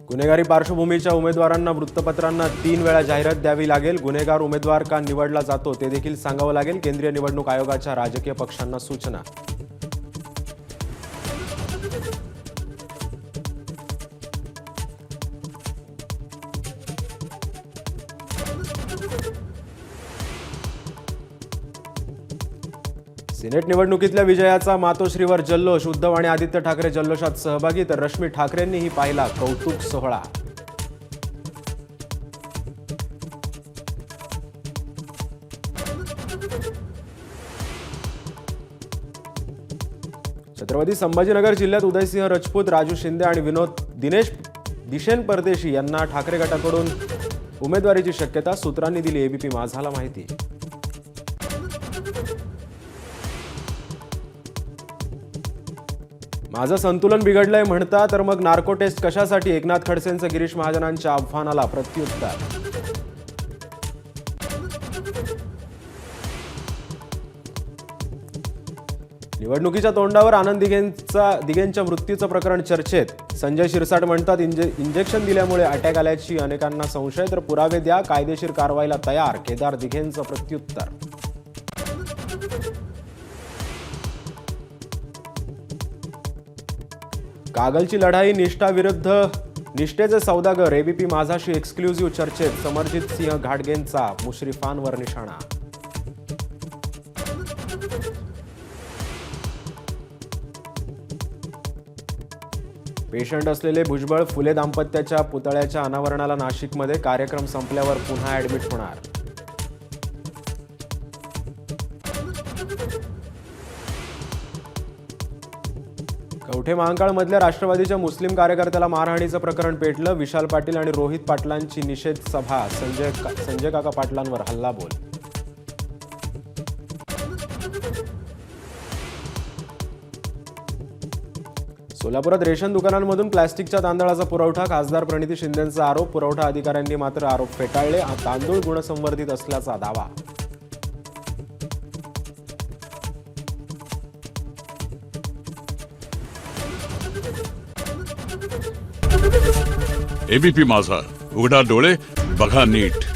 गुन्हेगारी पार्श्वभूमीच्या उमेदवारांना वृत्तपत्रांना 3 वेळा जाहिरात द्यावी लागेल. गुन्हेगार उमेदवार का निवडला जातो ते देखील सांगावं लागेल. केंद्रीय निवडणूक आयोगाच्या राजकीय पक्षांना सूचना. सिनेट निवडणुकीतल्या विजयाचा मातोश्रीवर जल्लोष. उद्धव आणि आदित्य ठाकरे जल्लोषात सहभागी तर रश्मी ठाकरेंनीही पाहिला कौतुक सोहळा. छत्रपती संभाजीनगर जिल्ह्यात उदयसिंह राजपूत, राजू शिंदे आणि दिनेश दिशेन परदेशी यांना ठाकरे गटाकडून उमेदवारीची शक्यता. सूत्रांनी दिली एबीपी माझाला माहिती. माझं संतुलन बिघडलंय म्हणता तर मग नार्को टेस्ट कशासाठी? एकनाथ खडसेंचं गिरीश महाजनांच्या आव्हानाला प्रत्युत्तर. निवडणुकीच्या तोंडावर आनंद दिघेंच्या मृत्यूचं प्रकरण चर्चेत. संजय शिरसाट म्हणतात इंजेक्शन दिल्यामुळे अटॅक आल्याची अनेकांना संशय, तर पुरावे द्या, कायदेशीर कारवाईला तयार. केदार दिघेंचं प्रत्युत्तर. कागलची लढाई निष्ठा विरुद्ध निष्ठेचे सौदागर. एबीपी माझाशी एक्सक्लुझिव्ह चर्चेत. समरजित सिंह घाटगेंचा मुश्रीफांवर निशाणा. पेशंट असलेले भुजबळ फुले दाम्पत्याच्या पुतळ्याच्या अनावरणाला नाशिकमध्ये. कार्यक्रम संपल्यावर पुन्हा ऍडमिट होणार. कवठे महांकाळमधल्या राष्ट्रवादीच्या मुस्लिम कार्यकर्त्याला मारहाणीचं प्रकरण पेटलं. विशाल पाटील आणि रोहित पाटलांची निषेध सभा. संजय काका पाटलांवर हल्लाबोल. सोलापुरात रेशन दुकानांमधून प्लॅस्टिकच्या तांदळाचा पुरवठा. खासदार प्रणिती शिंदेंचा आरोप. पुरवठा अधिकाऱ्यांनी मात्र आरोप फेटाळले. तांदूळ गुणसंवर्धित असल्याचा दावा. एबीपी माझा, उघडा डोळे बघा नीट.